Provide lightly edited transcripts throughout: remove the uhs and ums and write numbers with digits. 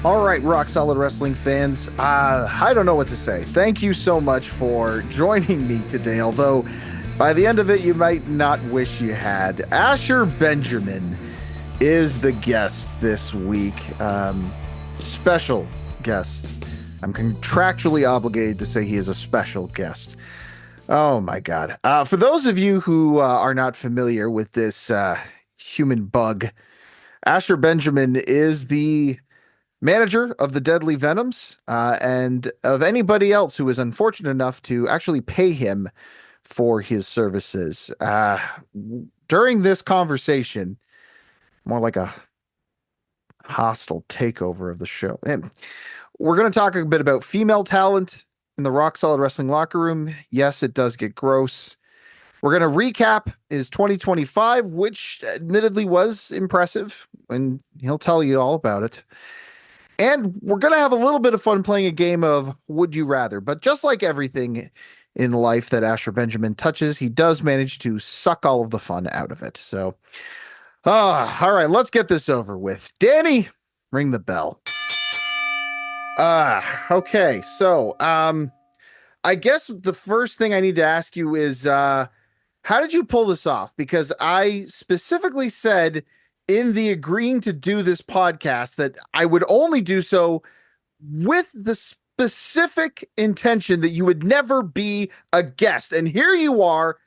All right, Rock Solid Wrestling fans, I don't know what to say. Thank you so much for joining me today, although by the end of it, you might not wish you had. Asher Benjamin is the guest this week. Special guest. I'm contractually obligated to say he is a special guest. Oh my God. For those of you who are not familiar with this human bug, Asher Benjamin is the manager of the Deadly Venoms, and of anybody else who is unfortunate enough to actually pay him for his services. During this conversation, more like a hostile takeover of the show. And we're going to talk a bit about female talent in the Rock Solid Wrestling locker room. Yes, it does get gross. We're going to recap his 2025, which admittedly was impressive, and he'll tell you all about it. And we're going to have a little bit of fun playing a game of Would You Rather. But just like everything in life that Asher Benjamin touches, he does manage to suck all of the fun out of it. So, all right, let's get this over with. Danny, ring the bell. Okay. So, I guess the first thing I need to ask you is, how did you pull this off? Because I specifically said in the agreeing to do this podcast that I would only do so with the specific intention that you would never be a guest. And here you are,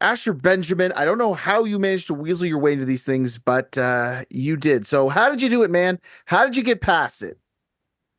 Asher Benjamin. I don't know how you managed to weasel your way into these things, but you did. So how did you do it, man? How did you get past it?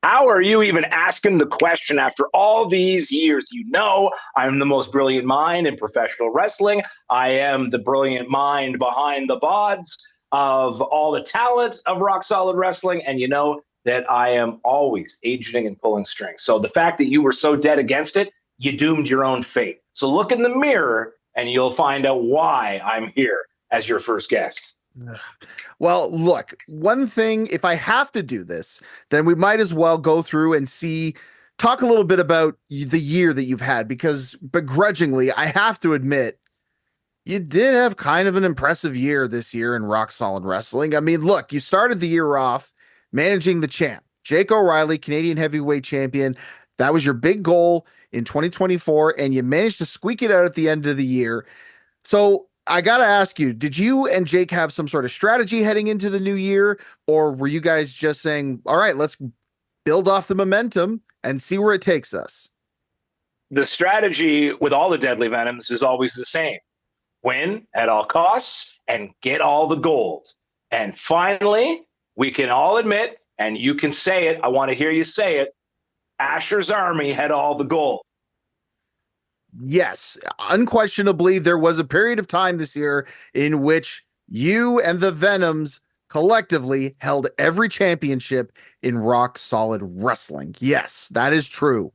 How are you even asking the question after all these years? You know, I'm the most brilliant mind in professional wrestling. I am the brilliant mind behind the bods of all the talent of Rock Solid Wrestling. And you know that I am always agenting and pulling strings. So the fact that you were so dead against it, you doomed your own fate. So look in the mirror and you'll find out why I'm here as your first guest. Well, look, one thing, if I have to do this, then we might as well go through and talk a little bit about the year that you've had, because begrudgingly, I have to admit, you did have kind of an impressive year this year in Rock Solid Wrestling. I mean, look, you started the year off managing the champ, Jake O'Reilly, Canadian heavyweight champion. That was your big goal in 2024, and you managed to squeak it out at the end of the year. So I got to ask you, did you and Jake have some sort of strategy heading into the new year, or were you guys just saying, all right, let's build off the momentum and see where it takes us? The strategy with all the Deadly Venoms is always the same. Win at all costs and get all the gold. And finally, we can all admit, and you can say it, I want to hear you say it, Asher's army had all the gold. Yes, unquestionably, there was a period of time this year in which you and the Venoms collectively held every championship in Rock Solid Wrestling. Yes, that is true.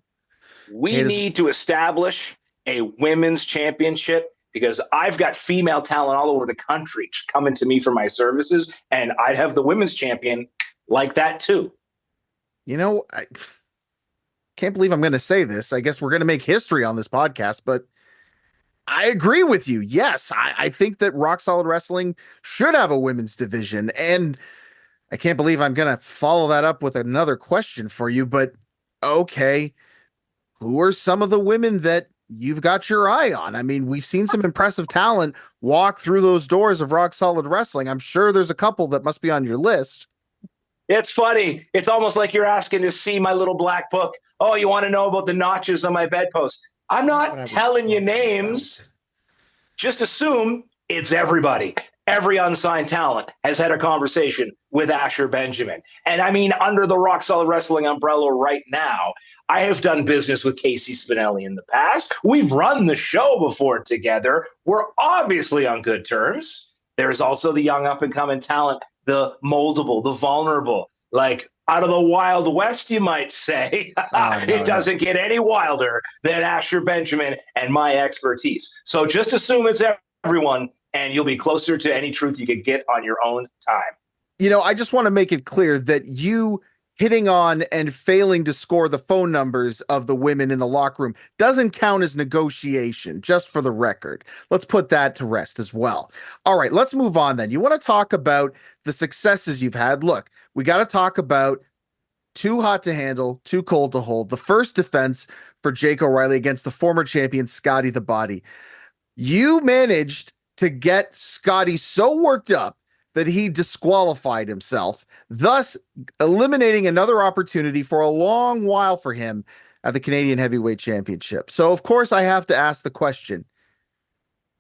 We need to establish a women's championship, because I've got female talent all over the country coming to me for my services, and I'd have the women's champion like that too. You know, I can't believe I'm going to say this. I guess we're going to make history on this podcast, but I agree with you. Yes, I think that Rock Solid Wrestling should have a women's division. And I can't believe I'm going to follow that up with another question for you, but okay, who are some of the women that you've got your eye on? I mean, we've seen some impressive talent walk through those doors of Rock Solid Wrestling. I'm sure there's a couple that must be on your list. It's funny. It's almost like you're asking to see my little black book. Oh, you want to know about the notches on my bedpost? I'm not telling you names. Just assume it's everybody. Every unsigned talent has had a conversation with Asher Benjamin. And I mean, under the Rock Solid Wrestling umbrella right now, I have done business with Casey Spinelli in the past. We've run the show before together. We're obviously on good terms. There's also the young up-and-coming talent, the moldable, the vulnerable, like out of the Wild West, you might say. It doesn't get any wilder than Asher Benjamin and my expertise. So just assume it's everyone, and you'll be closer to any truth you could get on your own time. You know, I just want to make it clear that you hitting on and failing to score the phone numbers of the women in the locker room doesn't count as negotiation, just for the record. Let's put that to rest as well. All right, let's move on then. You want to talk about the successes you've had. Look, we got to talk about too hot to handle, too cold to hold. The first defense for Jake O'Reilly against the former champion Scotty the Body. You managed to get Scotty so worked up that he disqualified himself, thus eliminating another opportunity for a long while for him at the Canadian Heavyweight Championship. So, of course, I have to ask the question,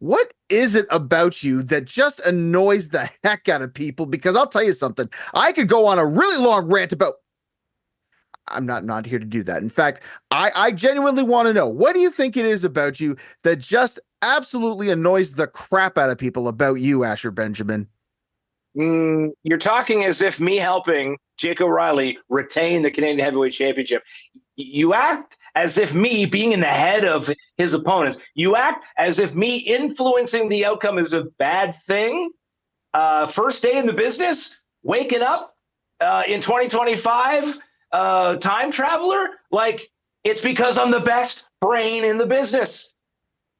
what is it about you that just annoys the heck out of people? Because I'll tell you something, I could go on a really long rant about. I'm not here to do that. In fact, I genuinely want to know, what do you think it is about you that just absolutely annoys the crap out of people about you, Asher Benjamin? You're talking as if me helping Jake O'Reilly retain the Canadian Heavyweight Championship. You act as if me being in the head of his opponents, you act as if me influencing the outcome is a bad thing. First day in the business, waking up in 2025, time traveler, like it's because I'm the best brain in the business.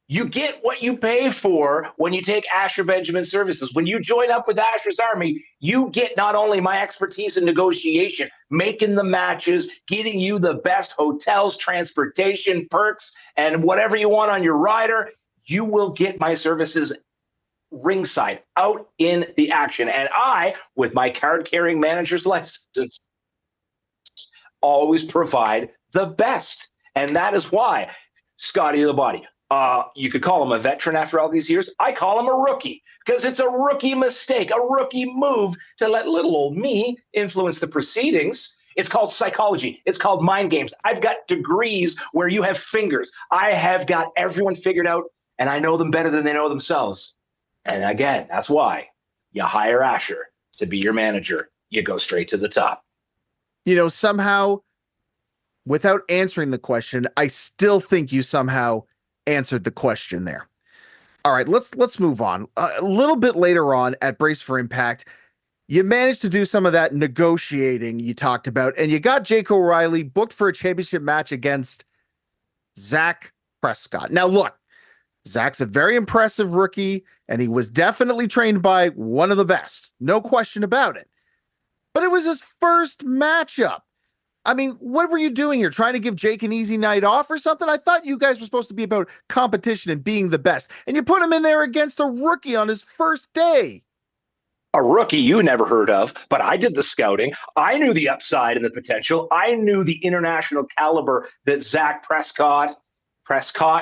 You get what you pay for when you take Asher Benjamin services. When you join up with Asher's Army, you get not only my expertise in negotiation, making the matches, getting you the best hotels, transportation, perks, and whatever you want on your rider, you will get my services ringside, out in the action. And I, with my card-carrying manager's license, always provide the best. And that is why Scotty the Body, you could call him a veteran after all these years. I call him a rookie because it's a rookie mistake, a rookie move to let little old me influence the proceedings. It's called psychology. It's called mind games. I've got degrees where you have fingers. I have got everyone figured out, and I know them better than they know themselves. And again, that's why you hire Asher to be your manager. You go straight to the top. Somehow, without answering the question, I still think you somehow answered the question there. All right, let's move on. A little bit later on at Brace for Impact, you managed to do some of that negotiating you talked about, and you got Jake O'Reilly booked for a championship match against Zach Prescott. Now, look, Zach's a very impressive rookie, and he was definitely trained by one of the best. No question about it. But it was his first matchup. I mean, what were you doing here? Trying to give Jake an easy night off or something? I thought you guys were supposed to be about competition and being the best. And you put him in there against a rookie on his first day. A rookie you never heard of, but I did the scouting. I knew the upside and the potential. I knew the international caliber that Zach Prescott,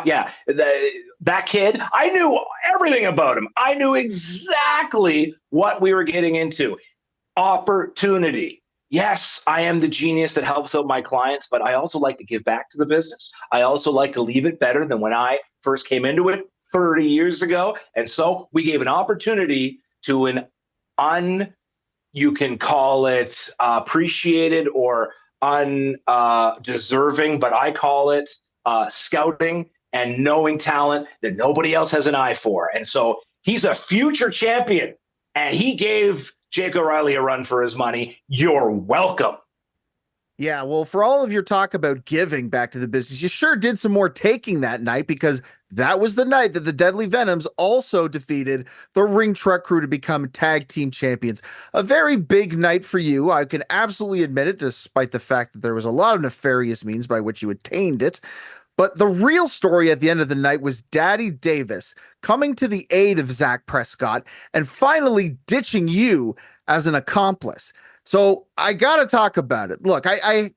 yeah, that kid, I knew everything about him. I knew exactly what we were getting into. Opportunity. Yes, I am the genius that helps out my clients, but I also like to give back to the business. I also like to leave it better than when I first came into it 30 years ago. And so we gave an opportunity to you can call it appreciated or undeserving, but I call it scouting and knowing talent that nobody else has an eye for. And so he's a future champion, and he gave Jake O'Reilly a run for his money. You're welcome. Yeah, well, for all of your talk about giving back to the business, you sure did some more taking that night, because that was the night that the Deadly Venoms also defeated the Ring Truck Crew to become tag team champions. A very big night for you. I can absolutely admit it, despite the fact that there was a lot of nefarious means by which you attained it. But the real story at the end of the night was Daddy Davis coming to the aid of Zach Prescott and finally ditching you as an accomplice. So I got to talk about it. Look, I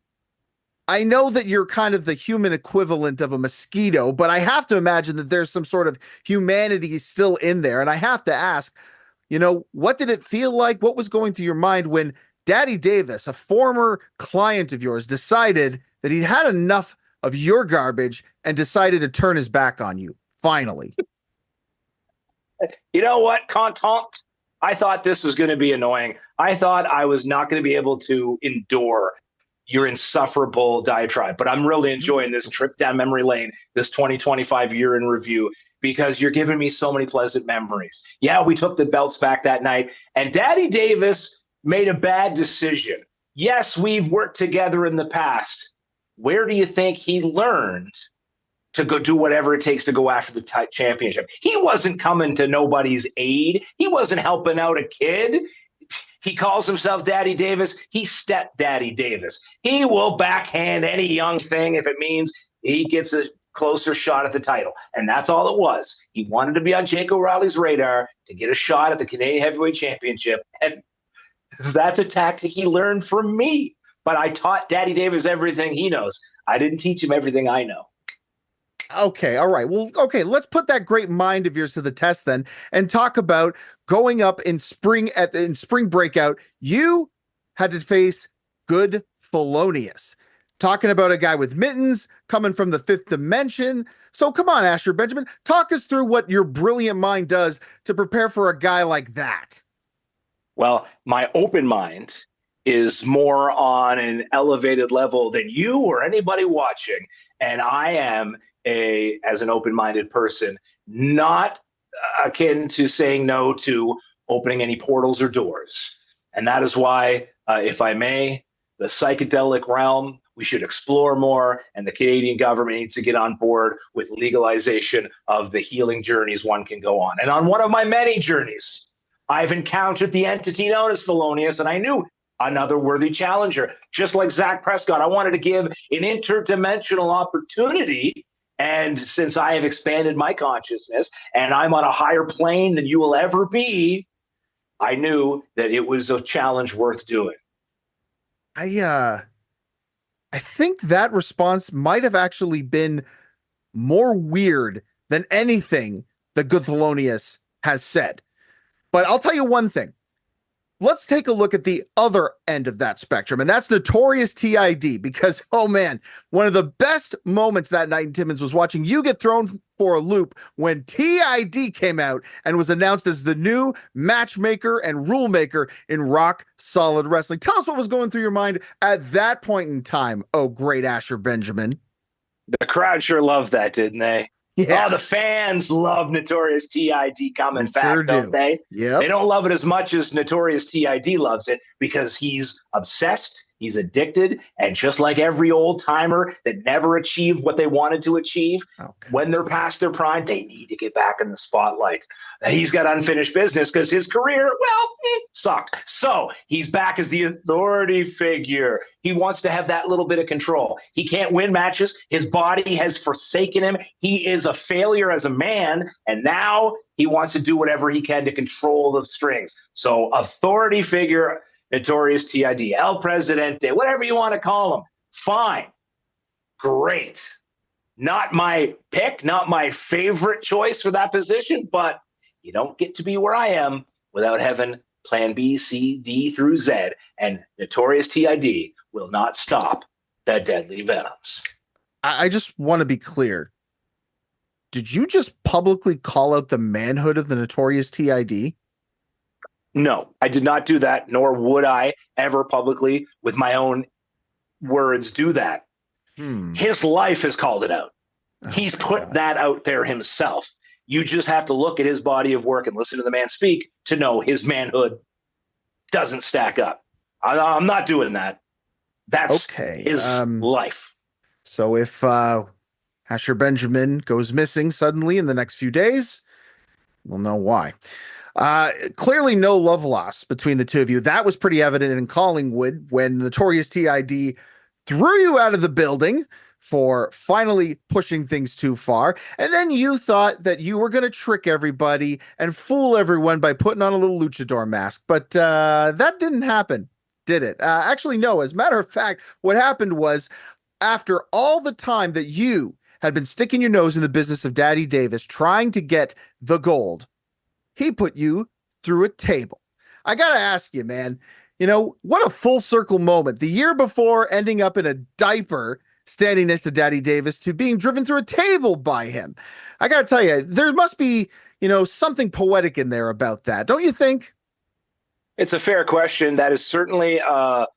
know that you're kind of the human equivalent of a mosquito, but I have to imagine that there's some sort of humanity still in there. And I have to ask, what did it feel like? What was going through your mind when Daddy Davis, a former client of yours, decided that he'd had enough of your garbage and decided to turn his back on you, finally? You know what, Content? I thought this was going to be annoying. I thought I was not going to be able to endure your insufferable diatribe, but I'm really enjoying this trip down memory lane, this 2025 year in review, because you're giving me so many pleasant memories. Yeah, we took the belts back that night, and Daddy Davis made a bad decision. Yes, we've worked together in the past. Where do you think he learned to go do whatever it takes to go after the championship? He wasn't coming to nobody's aid. He wasn't helping out a kid. He calls himself Daddy Davis. He's Step Daddy Davis. He will backhand any young thing if it means he gets a closer shot at the title. And that's all it was. He wanted to be on Jake O'Reilly's radar to get a shot at the Canadian Heavyweight Championship. And that's a tactic he learned from me. But I taught Daddy Davis everything he knows. I didn't teach him everything I know. Okay, all right. Well, okay, let's put that great mind of yours to the test then and talk about going up in spring breakout. You had to face good Felonious. Talking about a guy with mittens coming from the fifth dimension. So come on, Asher Benjamin, talk us through what your brilliant mind does to prepare for a guy like that. Well, my open mind is more on an elevated level than you or anybody watching. And I am as an open-minded person, not akin to saying no to opening any portals or doors. And that is why, if I may, the psychedelic realm, we should explore more, and the Canadian government needs to get on board with legalization of the healing journeys one can go on. And on one of my many journeys, I've encountered the entity known as Felonious, and I knew another worthy challenger. Just like Zach Prescott, I wanted to give an interdimensional opportunity. And since I have expanded my consciousness and I'm on a higher plane than you will ever be, I knew that it was a challenge worth doing. I think that response might have actually been more weird than anything that Good Thelonious has said. But I'll tell you one thing. Let's take a look at the other end of that spectrum, and that's Notorious TID, because, oh man, one of the best moments that night in Timmins was watching you get thrown for a loop when TID came out and was announced as the new matchmaker and rule maker in Rock Solid Wrestling. Tell us what was going through your mind at that point in time, oh great Asher Benjamin. The crowd sure loved that, didn't they? Yeah. Oh, the fans love Notorious TID coming back, sure don't they? Yeah. They don't love it as much as Notorious TID loves it because he's obsessed, he's addicted, and just like every old timer that never achieved what they wanted to achieve, when they're past their prime, they need to get back in the spotlight. He's got unfinished business because his career, well, sucked. So he's back as the authority figure. He wants to have that little bit of control. He can't win matches. His body has forsaken him. He is a failure as a man, and now he wants to do whatever he can to control the strings. So authority figure, Notorious TID, El Presidente, whatever you want to call him. Fine. Great. Not my pick, not my favorite choice for that position, but you don't get to be where I am without having plan B, C, D through Z, and Notorious TID will not stop the deadly venoms. I just want to be clear. Did you just publicly call out the manhood of the Notorious TID? No, I did not do that, nor would I ever publicly, with my own words, do that. His life has called it out. He's put that out there himself. You just have to look at his body of work and listen to the man speak to know his manhood doesn't stack up. I'm not doing that. That's his life. So if Asher Benjamin goes missing suddenly in the next few days, we'll know why. Clearly no love loss between the two of you. That was pretty evident in Collingwood when Notorious TID threw you out of the building for finally pushing things too far. And then you thought that you were going to trick everybody and fool everyone by putting on a little luchador mask. But that didn't happen, did it? Actually, no. As a matter of fact, what happened was after all the time that you had been sticking your nose in the business of Daddy Davis trying to get the gold, he put you through a table. I got to ask you, man, you know, what a full circle moment. The year before ending up in a diaper standing next to Daddy Davis to being driven through a table by him. I got to tell you, there must be, you know, something poetic in there about that. Don't you think? It's a fair question. That is certainly a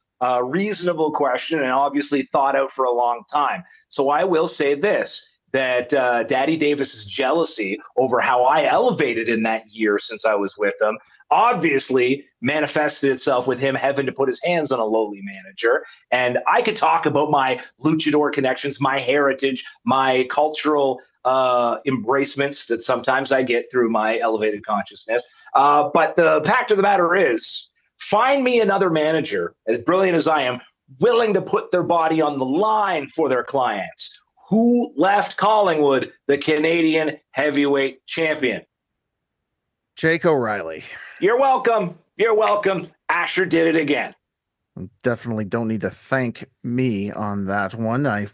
reasonable question and obviously thought out for a long time. So I will say this, that Daddy Davis's jealousy over how I elevated in that year since I was with him obviously manifested itself with him having to put his hands on a lowly manager. And I could talk about my luchador connections, my heritage, my cultural embracements that sometimes I get through my elevated consciousness. But the fact of the matter is, Find me another manager, as brilliant as I am, willing to put their body on the line for their clients. Who left Collingwood the Canadian heavyweight champion? Jake O'Reilly. You're welcome. You're welcome. Asher did it again. Definitely don't need to thank me on that one. I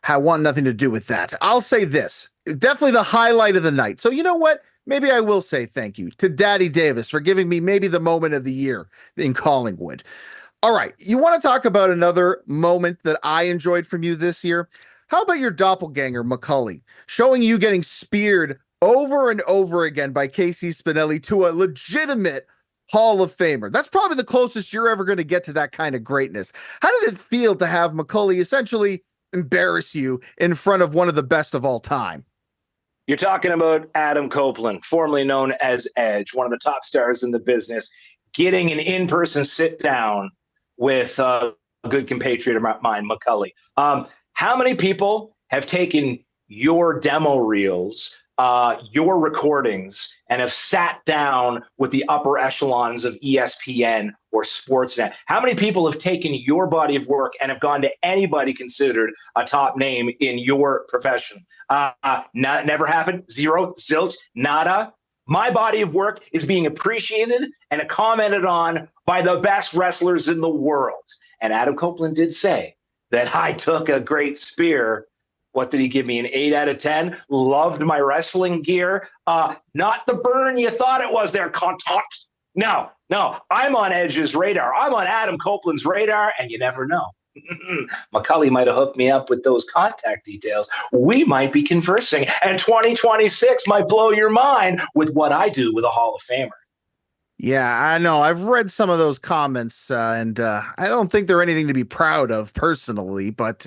want nothing to do with that. I'll say this. Definitely the highlight of the night. So you know what? Maybe I will say thank you to Daddy Davis for giving me maybe the moment of the year in Collingwood. All right. You want to talk about another moment that I enjoyed from you this year? How about your doppelganger, McCully, showing you getting speared over and over again by Casey Spinelli to a legitimate Hall of Famer? That's probably the closest you're ever going to get to that kind of greatness. How did it feel to have McCully essentially embarrass you in front of one of the best of all time? You're talking about Adam Copeland, formerly known as Edge, one of the top stars in the business, getting an in-person sit-down with a good compatriot of mine, McCully. How many people have taken your demo reels, your recordings, and have sat down with the upper echelons of ESPN or Sportsnet? How many people have taken your body of work and have gone to anybody considered a top name in your profession? Never happened. Zero, zilch, nada. My body of work is being appreciated and commented on by the best wrestlers in the world. And Adam Copeland did say that I took a great spear. What did he give me? An 8 out of 10. Loved my wrestling gear. Not the burn you thought it was there, contact. No. I'm on Edge's radar. I'm on Adam Copeland's radar, and you never know. McCully might have hooked me up with those contact details. We might be conversing, and 2026 might blow your mind with what I do with a Hall of Famer. Yeah, I know. I've read some of those comments, and I don't think they're anything to be proud of personally. But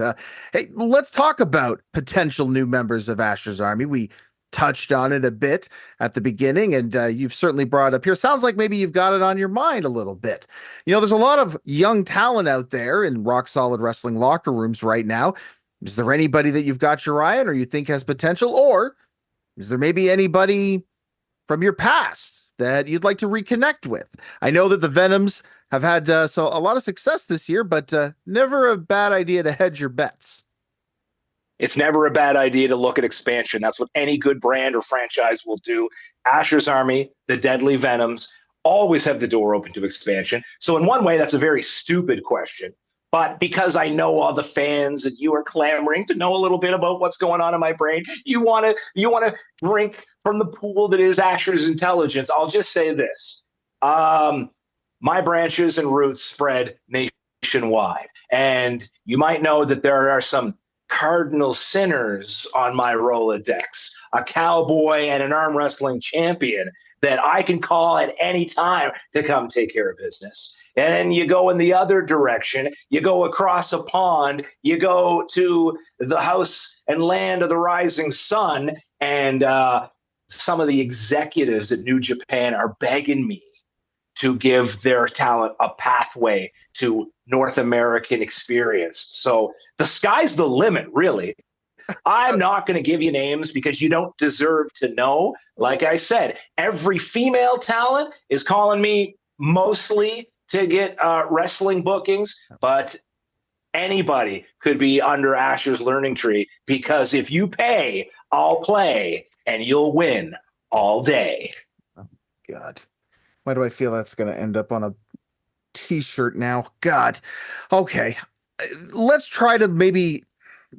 hey, let's talk about potential new members of Asher's Army. We touched on it a bit at the beginning, and you've certainly brought it up here. Sounds like maybe you've got it on your mind a little bit. You know, there's a lot of young talent out there in Rock Solid Wrestling locker rooms right now. Is there anybody that you've got your eye on or you think has potential? Or is there maybe anybody from your past that you'd like to reconnect with? I know that the Venoms have had a lot of success this year, but never a bad idea to hedge your bets. It's never a bad idea to look at expansion. That's what any good brand or franchise will do. Asher's Army, the Deadly Venoms, always have the door open to expansion. So in one way, that's a very stupid question. But because I know all the fans and you are clamoring to know a little bit about what's going on in my brain, you want to drink from the pool that is Asher's intelligence. I'll just say this. My branches and roots spread nationwide. And you might know that there are some cardinal sinners on my Rolodex, a cowboy and an arm wrestling champion that I can call at any time to come take care of business. And then you go in the other direction, you go across a pond, you go to the house and land of the rising sun, and some of the executives at New Japan are begging me to give their talent a pathway to North American experience. So the sky's the limit, really. I'm not going to give you names because you don't deserve to know. Like I said, every female talent is calling me mostly to get wrestling bookings, but anybody could be under Asher's learning tree because if you pay, I'll play and you'll win all day. Oh, God. Why do I feel that's going to end up on a t-shirt now? God. Okay. Let's try to maybe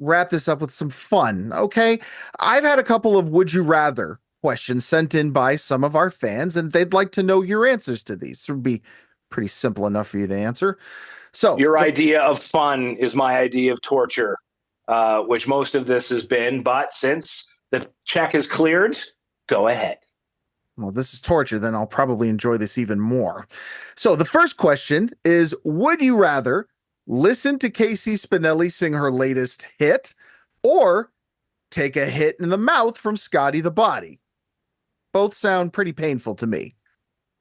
wrap this up with some fun. Okay. I've had a couple of would you rather questions sent in by some of our fans, and they'd like to know your answers to these. It would be pretty simple enough for you to answer. So your idea of fun is my idea of torture, which most of this has been. But since the check is cleared, go ahead. Well, this is torture, then I'll probably enjoy this even more. So the first question is, would you rather listen to Casey Spinelli sing her latest hit or take a hit in the mouth from Scotty the Body? Both sound pretty painful to me.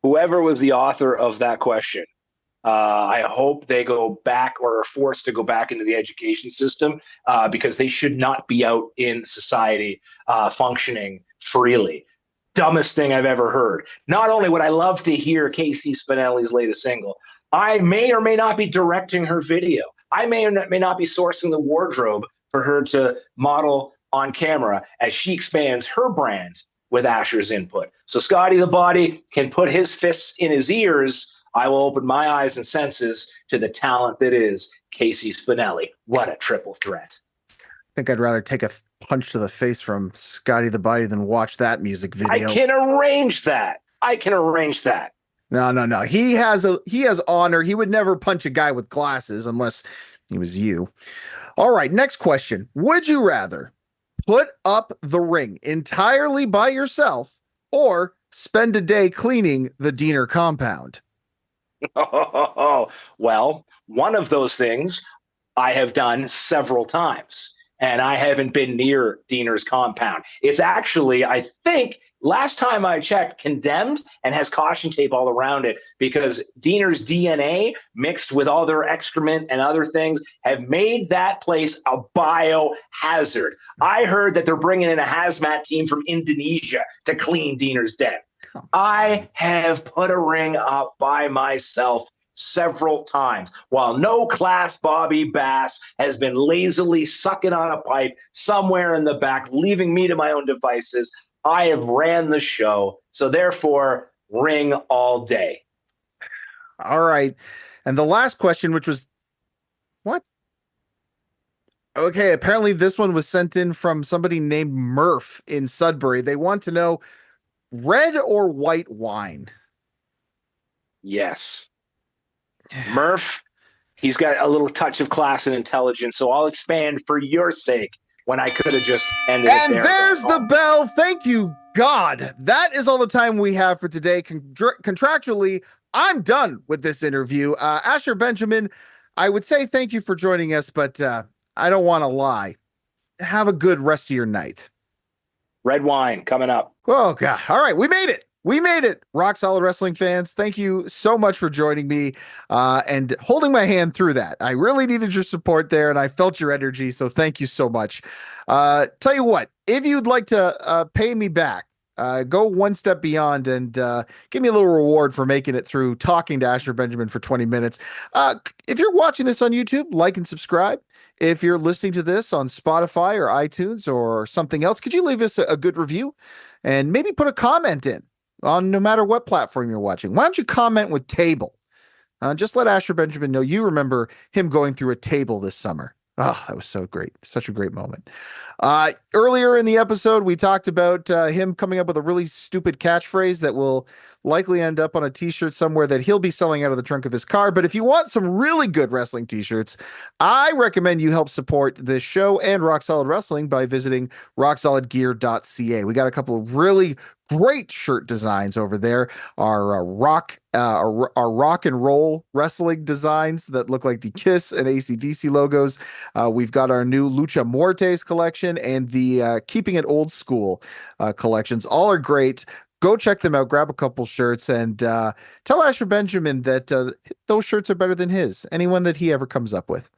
Whoever was the author of that question, I hope they go back or are forced to go back into the education system because they should not be out in society functioning freely. dumbest thing I've ever heard. Not only would I love to hear Casey Spinelli's latest single, I may or may not be directing her video. I may or may not be sourcing the wardrobe for her to model on camera as she expands her brand with Asher's input. So Scotty the Body can put his fists in his ears. I will open my eyes and senses to the talent that is Casey Spinelli. What a triple threat. I think I'd rather take a punch to the face from Scotty the Body than watch that music video. I can arrange that. No. He has honor. He would never punch a guy with glasses unless he was you. All right, next question. Would you rather put up the ring entirely by yourself or spend a day cleaning the Diener compound? Well, one of those things I have done several times, and I haven't been near Diener's compound. It's actually, I think, last time I checked, condemned and has caution tape all around it because Diener's DNA mixed with all their excrement and other things have made that place a biohazard. I heard that they're bringing in a hazmat team from Indonesia to clean Diener's den. I have put a ring up by myself several times while no class Bobby Bass has been lazily sucking on a pipe somewhere in the back, leaving me to my own devices. I have ran the show, so therefore ring all day. All right. And the last question, which was what? Okay, apparently this one was sent in from somebody named Murph in Sudbury. They want to know red or white wine? Yes. Murph, he's got a little touch of class and intelligence, so I'll expand for your sake when I could have just ended it there. And there's the bell. Thank you, God. That is all the time we have for today. Contractually, I'm done with this interview. Asher Benjamin, I would say thank you for joining us, but I don't want to lie. Have a good rest of your night. Red wine coming up. Oh, God. All right. We made it. Rock Solid Wrestling fans, thank you so much for joining me and holding my hand through that. I really needed your support there, and I felt your energy, so thank you so much. Tell you what, if you'd like to pay me back, go one step beyond and give me a little reward for making it through talking to Asher Benjamin for 20 minutes. If you're watching this on YouTube, like and subscribe. If you're listening to this on Spotify or iTunes or something else, could you leave us a good review and maybe put a comment in on no matter what platform you're watching? Why don't you comment with table? Just let Asher Benjamin know you remember him going through a table this summer. Oh, that was so great. Such a great moment. Earlier in the episode, we talked about him coming up with a really stupid catchphrase that will likely end up on a t-shirt somewhere that he'll be selling out of the trunk of his car. But if you want some really good wrestling t-shirts, I recommend you help support this show and Rock Solid Wrestling by visiting rocksolidgear.ca. We got a couple of really great shirt designs over there. Our rock and roll wrestling designs that look like the Kiss and AC/DC logos. We've got our new Lucha Muertes collection and the Keeping It Old School collections. All are great. Go check them out. Grab a couple shirts and tell Asher Benjamin that those shirts are better than his. Anyone that he ever comes up with.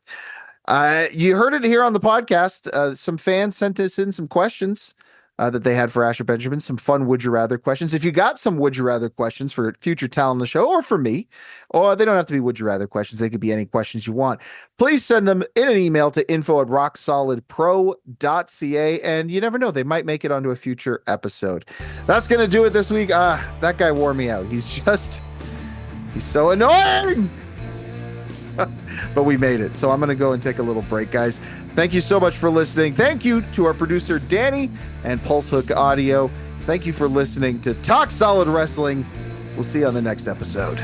You heard it here on the podcast. Some fans sent us in some questions that they had for Asher Benjamin, some fun Would You Rather questions. If you got some Would You Rather questions for future talent on the show or for me, or they don't have to be Would You Rather questions, they could be any questions you want, please send them in an email to info@rocksolidpro.ca, and you never know, they might make it onto a future episode. That's going to do it this week. That guy wore me out. He's so annoying. But we made it. So I'm going to go and take a little break, guys. Thank you so much for listening. Thank you to our producer, Danny, and Pulse Hook Audio. Thank you for listening to Talk Solid Wrestling. We'll see you on the next episode.